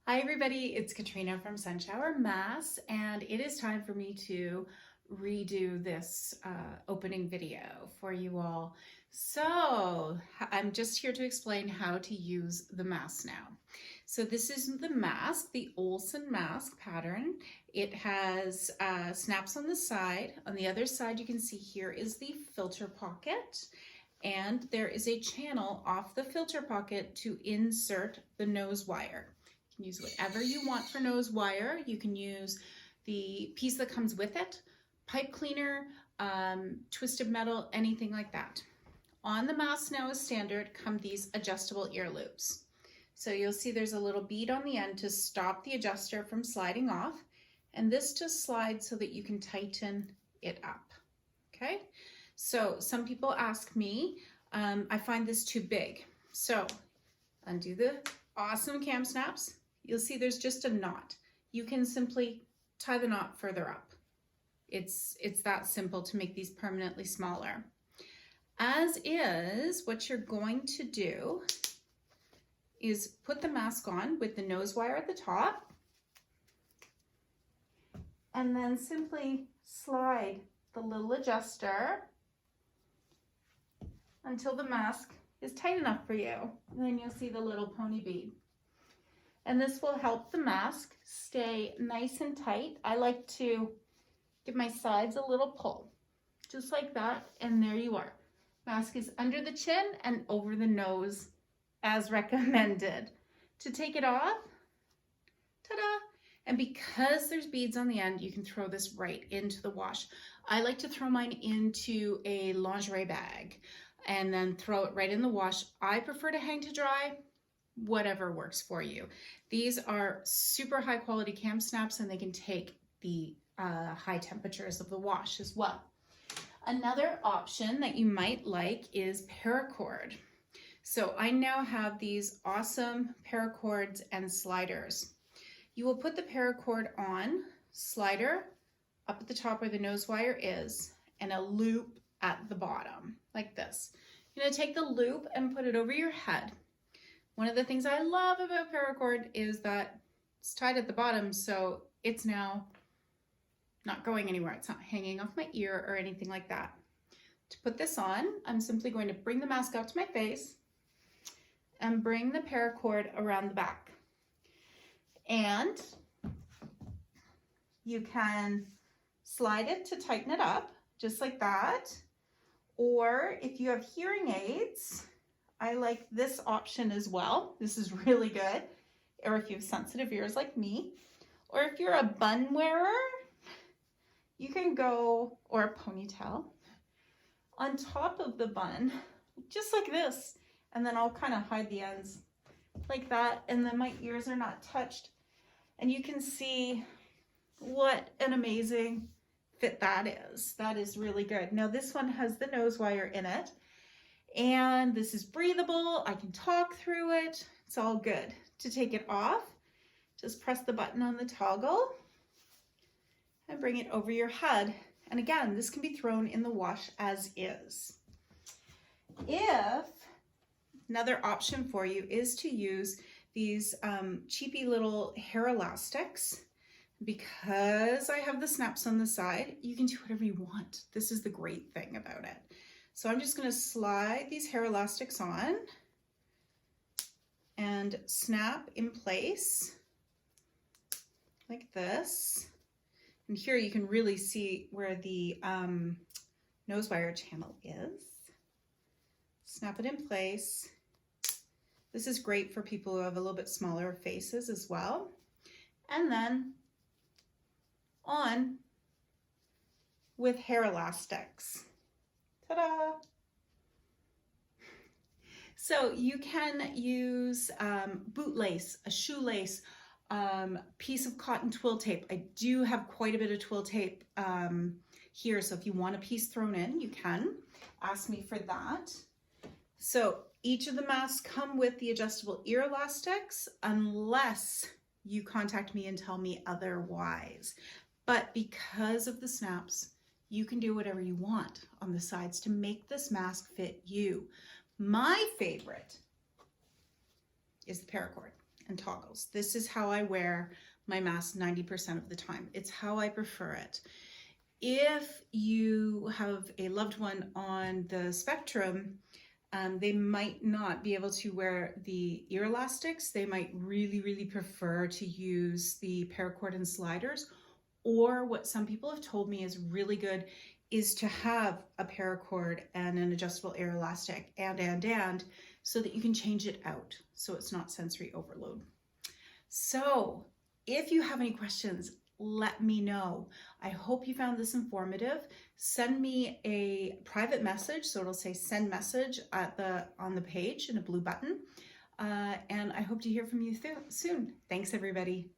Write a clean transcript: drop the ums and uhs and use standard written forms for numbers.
Hi everybody, it's Katrina from Sunshower Masks, and it is time for me to redo this opening video for you all. So I'm just here to explain how to use the mask now. So this is the mask, the Olson Mask pattern. It has snaps on the side. On the other side you can see here is the filter pocket, and there is a channel off the filter pocket to insert the nose wire. You can use whatever you want for nose wire. You can use the piece that comes with it, pipe cleaner, twisted metal, anything like that. On the mask now as standard come these adjustable ear loops. So you'll see there's a little bead on the end to stop the adjuster from sliding off, and this just slides so that you can tighten it up. Okay, so some people ask me, I find this too big. So undo the awesome cam snaps. You'll see there's just a knot. You can simply tie the knot further up. It's that simple to make these permanently smaller. As is, what you're going to do is put the mask on with the nose wire at the top, and then simply slide the little adjuster until the mask is tight enough for you. And then you'll see the little pony bead. And this will help the mask stay nice and tight. I like to give my sides a little pull, just like that, and there you are. Mask is under the chin and over the nose as recommended. To take it off, ta-da! And because there's beads on the end, you can throw this right into the wash. I like to throw mine into a lingerie bag and then throw it right in the wash. I prefer to hang to dry, whatever works for you. These are super high quality cam snaps, and they can take the high temperatures of the wash as well. Another option that you might like is paracord. So I now have these awesome paracords and sliders. You will put the paracord on, slider up at the top where the nose wire is, and a loop at the bottom, like this. You're gonna take the loop and put it over your head. One of the things I love about paracord is that it's tied at the bottom, so it's now not going anywhere. It's not hanging off my ear or anything like that. To put this on, I'm simply going to bring the mask out to my face and bring the paracord around the back. And you can slide it to tighten it up, just like that. Or if you have hearing aids, I like this option as well. This is really good. Or if you have sensitive ears like me, or if you're a bun wearer, you can go, or a ponytail, on top of the bun, just like this. And then I'll kind of hide the ends like that. And then my ears are not touched. And you can see what an amazing fit that is. That is really good. Now this one has the nose wire in it, and this is breathable. I can talk through it. It's all good. To take it off, just press the button on the toggle and bring it over your head. And again, this can be thrown in the wash as is. If another option for you is to use these cheapy little hair elastics, because I have the snaps on the side, you can do whatever you want. This is the great thing about it. So I'm just going to slide these hair elastics on and snap in place like this. And here you can really see where the nose wire channel is. Snap it in place. This is great for people who have a little bit smaller faces as well. And then on with hair elastics. Ta-da! So you can use bootlace, a shoelace, piece of cotton twill tape. I do have quite a bit of twill tape here, so if you want a piece thrown in, you can ask me for that. So each of the masks come with the adjustable ear elastics, unless you contact me and tell me otherwise. But because of the snaps, you can do whatever you want on the sides to make this mask fit you. My favorite is the paracord. and toggles. This is how I wear my mask 90% of the time. It's how I prefer it. If you have a loved one on the spectrum, they might not be able to wear the ear elastics. They might really prefer to use the paracord and sliders, or what some people have told me is really good is to have a paracord and an adjustable ear elastic and so that you can change it out so it's not sensory overload. So if you have any questions, let me know. I hope you found this informative. Send me a private message, so it'll say send message on the page in a blue button. And I hope to hear from you soon. Thanks, everybody.